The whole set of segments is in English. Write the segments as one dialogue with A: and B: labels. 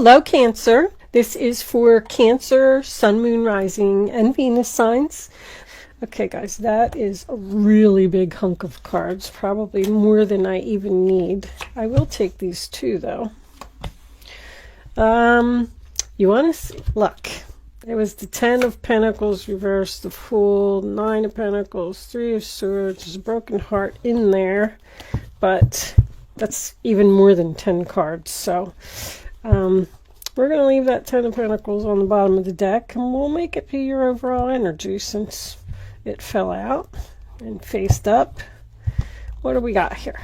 A: Hello, Cancer. This is for Cancer, Sun, Moon, Rising, and Venus signs. Okay, guys, that is a really big hunk of cards, probably more than I even need. I will take these two, though. You want to see? Look, it was the 10 of Pentacles reversed, the Fool, 9 of Pentacles, 3 of Swords. There's a broken heart in there, but that's even more than 10 cards. So, we're going to leave that 10 of Pentacles on the bottom of the deck, and we'll make it be your overall energy since it fell out and faced up. What do we got here?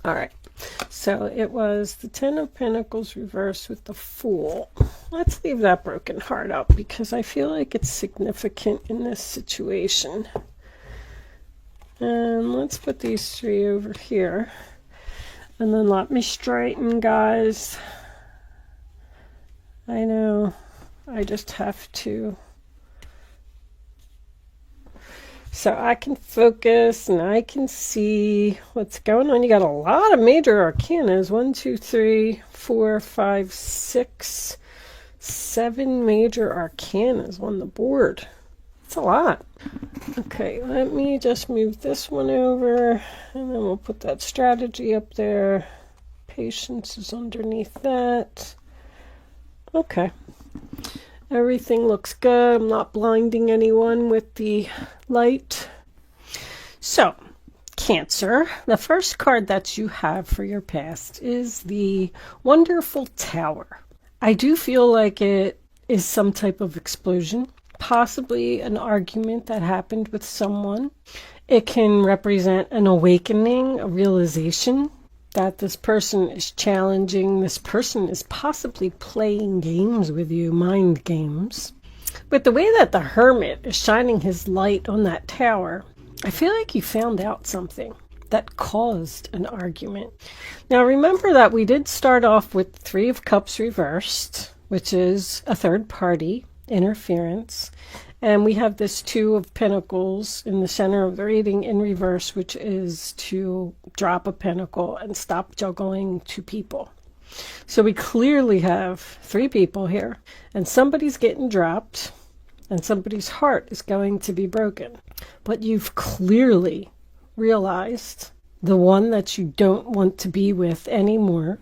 A: All right. So it was the 10 of Pentacles reversed with the Fool. Let's leave that broken heart up because I feel like it's significant in this situation. And let's put these three over here. And then let me straighten, guys. I know. I just have to. So I can focus and I can see what's going on. You got a lot of major arcanas. 1, 2, 3, 4, 5, 6, 7 major arcanas on the board. That's a lot. Okay, let me just move this one over and then we'll put that strategy up there. Patience is underneath that. Okay. Everything looks good. I'm not blinding anyone with the light. So, Cancer, the first card that you have for your past is the Wonderful Tower. I do feel like it is some type of explosion, possibly an argument that happened with someone. It can represent an awakening, a realization that this person is challenging. This person is possibly playing games with you, mind games. But the way that the Hermit is shining his light on that tower, I feel like you found out something that caused an argument. Now remember that we did start off with 3 of Cups reversed, which is a third party interference. And we have this 2 of Pentacles in the center of the reading in reverse, which is to drop a pentacle and stop juggling 2 people. So we clearly have 3 people here, and somebody's getting dropped, and somebody's heart is going to be broken. But you've clearly realized the one that you don't want to be with anymore.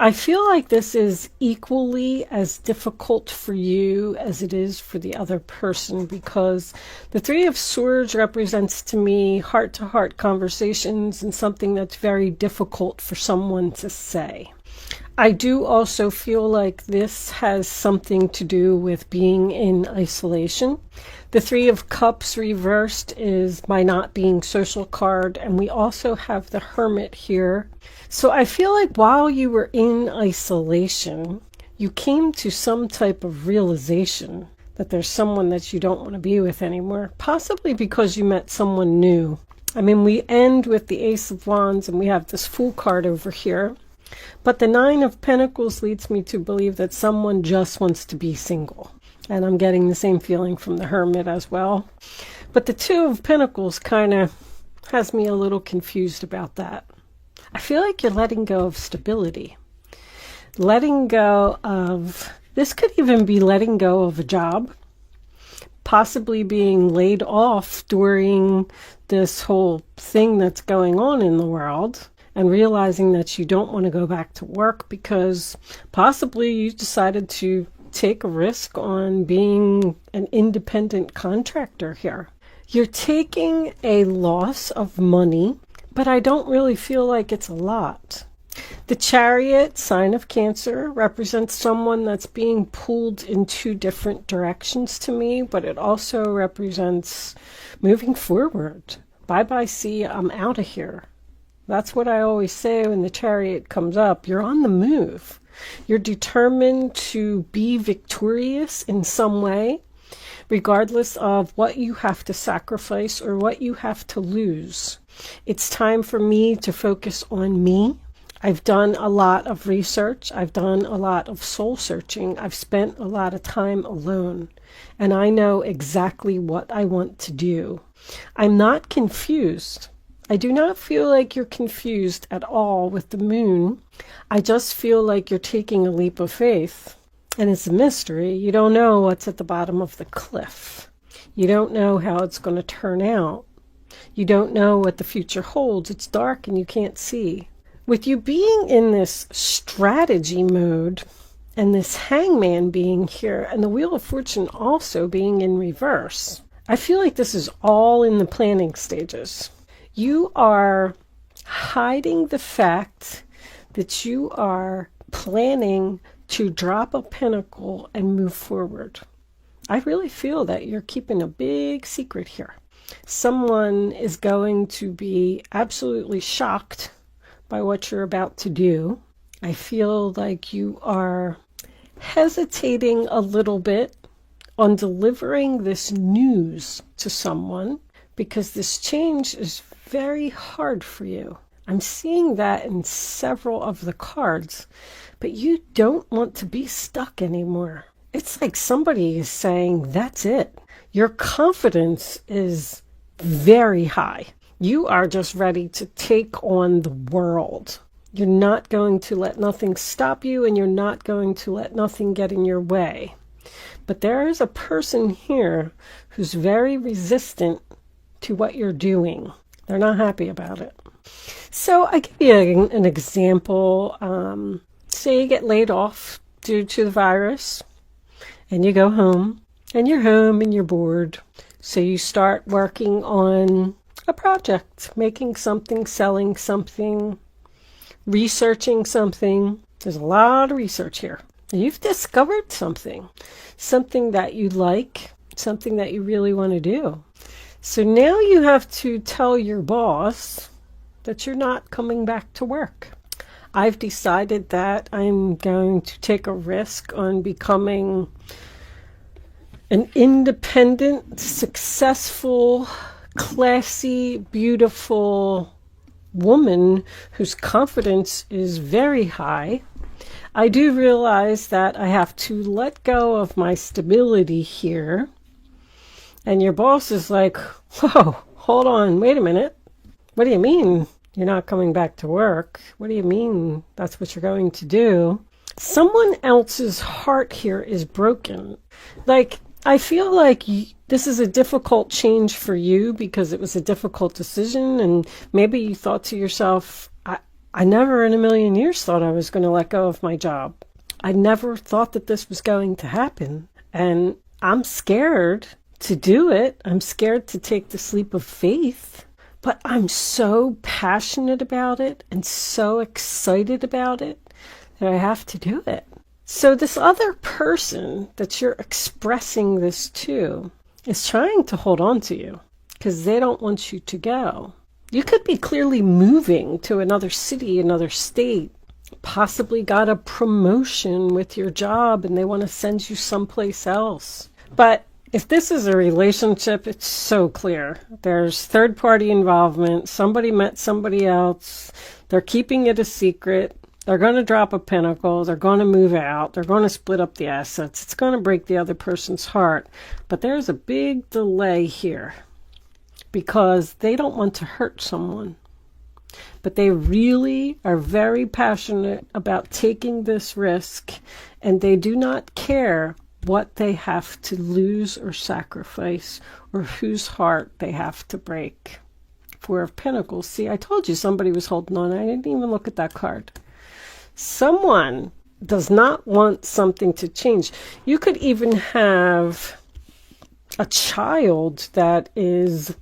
A: I feel like this is equally as difficult for you as it is for the other person, because the 3 of Swords represents to me heart-to-heart conversations and something that's very difficult for someone to say. I do also feel like this has something to do with being in isolation. The 3 of Cups reversed is my not being social card, and we also have the Hermit here. So I feel like while you were in isolation, you came to some type of realization that there's someone that you don't want to be with anymore, possibly because you met someone new. I mean, we end with the Ace of Wands and we have this Fool card over here. But the 9 of Pentacles leads me to believe that someone just wants to be single. And I'm getting the same feeling from the Hermit as well. But the 2 of Pentacles kind of has me a little confused about that. I feel like you're letting go of stability. Letting go of, this could even be letting go of a job. Possibly being laid off during this whole thing that's going on in the world. And realizing that you don't want to go back to work because possibly you decided to take a risk on being an independent contractor here. You're taking a loss of money, but I don't really feel like it's a lot. The Chariot, sign of Cancer, represents someone that's being pulled in 2 different directions to me, but it also represents moving forward. Bye-bye, see, I'm out of here. That's what I always say when the Chariot comes up. You're on the move. You're determined to be victorious in some way, regardless of what you have to sacrifice or what you have to lose. It's time for me to focus on me. I've done a lot of research. I've done a lot of soul searching. I've spent a lot of time alone, and I know exactly what I want to do. I'm not confused. I do not feel like you're confused at all with the moon. I just feel like you're taking a leap of faith, and it's a mystery. You don't know what's at the bottom of the cliff. You don't know how it's going to turn out. You don't know what the future holds. It's dark and you can't see. With you being in this strategy mode, and this hangman being here, and the Wheel of Fortune also being in reverse, I feel like this is all in the planning stages. You are hiding the fact that you are planning to drop a pentacle and move forward. I really feel that you're keeping a big secret here. Someone is going to be absolutely shocked by what you're about to do. I feel like you are hesitating a little bit on delivering this news to someone because this change is very hard for you. I'm seeing that in several of the cards, but you don't want to be stuck anymore. It's like somebody is saying, that's it. Your confidence is very high. You are just ready to take on the world. You're not going to let nothing stop you, and you're not going to let nothing get in your way. But there is a person here who's very resistant to what you're doing. They're not happy about it. So I give you an example. Say you get laid off due to the virus, and you go home, and you're home and you're bored. So you start working on a project, making something, selling something, researching something. There's a lot of research here. You've discovered something that you like, something that you really want to do. So now you have to tell your boss that you're not coming back to work. I've decided that I'm going to take a risk on becoming an independent, successful, classy, beautiful woman whose confidence is very high. I do realize that I have to let go of my stability here. And your boss is like, whoa, hold on, wait a minute. What do you mean you're not coming back to work? What do you mean that's what you're going to do? Someone else's heart here is broken. Like, I feel like this is a difficult change for you because it was a difficult decision, and maybe you thought to yourself, I never in a million years thought I was going to let go of my job. I never thought that this was going to happen, and I'm scared to do it. I'm scared to take this leap of faith, but I'm so passionate about it and so excited about it that I have to do it. So this other person that you're expressing this to is trying to hold on to you because they don't want you to go. You could be clearly moving to another city, another state, possibly got a promotion with your job and they want to send you someplace else. But if this is a relationship, it's so clear. There's third-party involvement. Somebody met somebody else. They're keeping it a secret. They're going to drop a pentacle. They're going to move out. They're going to split up the assets. It's going to break the other person's heart. But there's a big delay here because they don't want to hurt someone. But they really are very passionate about taking this risk, and they do not care what they have to lose or sacrifice or whose heart they have to break. Four of Pentacles. See, I told you somebody was holding on. I didn't even look at that card. Someone does not want something to change. You could even have a child that is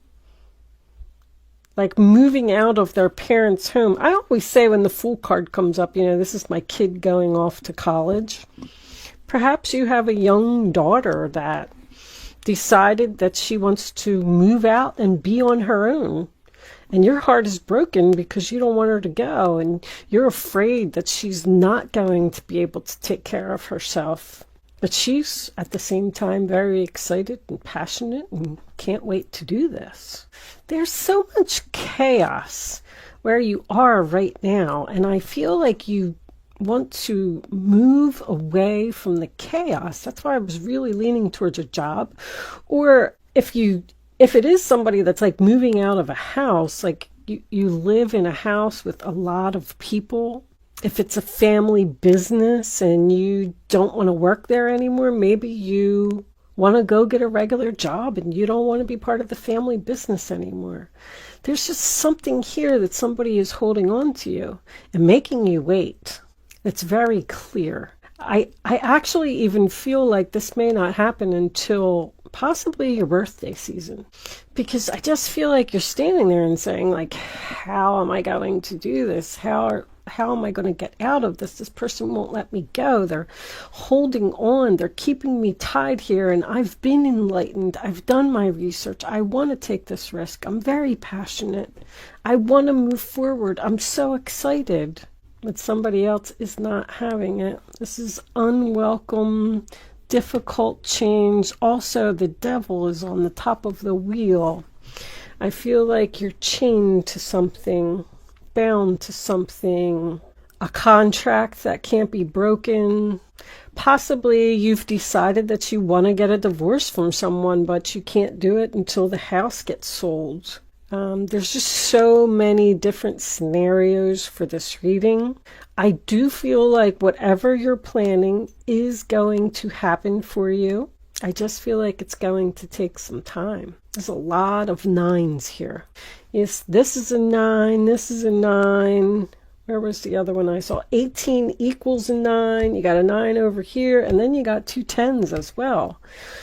A: like moving out of their parents' home. I always say when the Fool card comes up, this is my kid going off to college. Perhaps you have a young daughter that decided that she wants to move out and be on her own. And your heart is broken because you don't want her to go. And you're afraid that she's not going to be able to take care of herself. But she's at the same time very excited and passionate and can't wait to do this. There's so much chaos where you are right now. And I feel like you want to move away from the chaos. That's why I was really leaning towards a job. Or if it is somebody that's like moving out of a house, like you live in a house with a lot of people. If it's a family business and you don't want to work there anymore, maybe you want to go get a regular job and you don't want to be part of the family business anymore. There's just something here that somebody is holding on to you and making you wait. It's very clear. I actually even feel like this may not happen until possibly your birthday season, because I just feel like you're standing there and saying, like, how am I going to do this? How am I going to get out of this? This person won't let me go. They're holding on. They're keeping me tied here. And I've been enlightened. I've done my research. I want to take this risk. I'm very passionate. I want to move forward. I'm so excited. But somebody else is not having it. This is unwelcome, difficult change. Also, the devil is on the top of the wheel. I feel like you're chained to something, bound to something, a contract that can't be broken. Possibly you've decided that you want to get a divorce from someone, but you can't do it until the house gets sold. There's just so many different scenarios for this reading. I do feel like whatever you're planning is going to happen for you. I just feel like it's going to take some time. There's a lot of 9s here. Yes, this is a 9. This is a 9. Where was the other one I saw? 18 equals a 9. You got a 9 over here, and then you got 2 10s as well.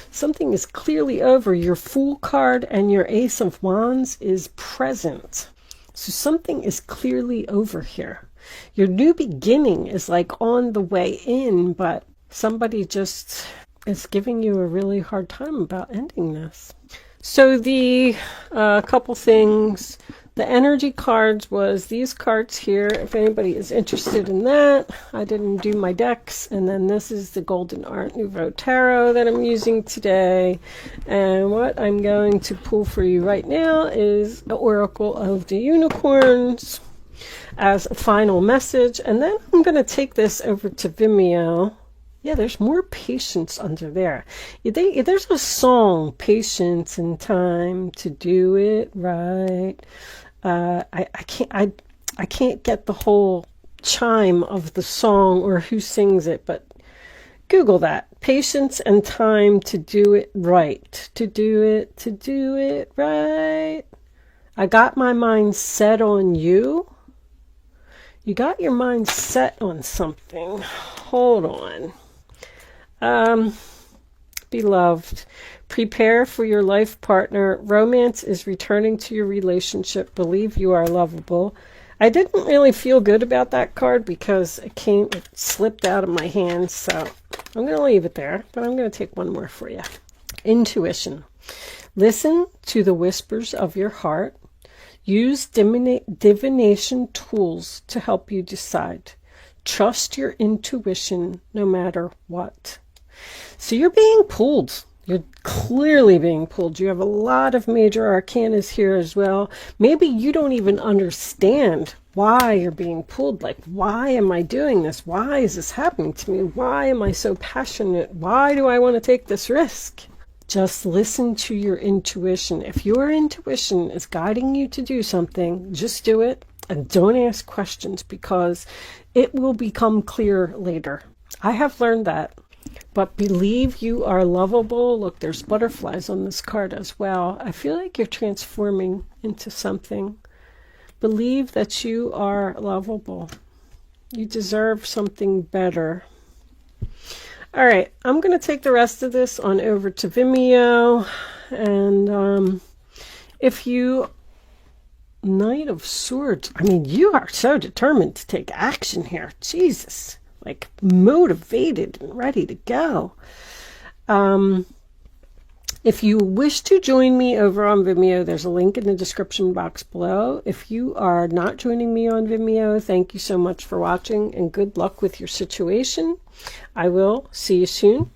A: Something is clearly over. Your Fool card and your Ace of Wands is present. So something is clearly over here. Your new beginning is like on the way in, but somebody just is giving you a really hard time about ending this. So the couple things. The energy cards was these cards here, if anybody is interested in that. I didn't do my decks. And then this is the Golden Art Nouveau Tarot that I'm using today. And what I'm going to pull for you right now is the Oracle of the Unicorns as a final message. And then I'm going to take this over to Vimeo. Yeah, there's more patience under there. There's a song, Patience and Time to Do It Right. I can't get the whole chime of the song or who sings it, but Google that. Patience and time to do it right. To do it right. I got my mind set on you. You got your mind set on something. Hold on. Beloved, prepare for your life partner. Romance is returning to your relationship. Believe you are lovable. I didn't really feel good about that card because it slipped out of my hand. So I'm going to leave it there, but I'm going to take one more for you. Intuition. Listen to the whispers of your heart. Use divination tools to help you decide. Trust your intuition no matter what. So you're being pulled. You're clearly being pulled. You have a lot of major arcanas here as well. Maybe you don't even understand why you're being pulled. Like, why am I doing this? Why is this happening to me? Why am I so passionate? Why do I want to take this risk? Just listen to your intuition. If your intuition is guiding you to do something, just do it and don't ask questions because it will become clear later. I have learned that. But believe you are lovable. Look, there's butterflies on this card as well. I feel like you're transforming into something. Believe that you are lovable. You deserve something better. All right, I'm going to take the rest of this on over to Vimeo. And if you... Knight of Swords. I mean, you are so determined to take action here. Jesus. Like motivated and ready to go. If you wish to join me over on Vimeo, there's a link in the description box below. If you are not joining me on Vimeo, thank you so much for watching and good luck with your situation. I will see you soon.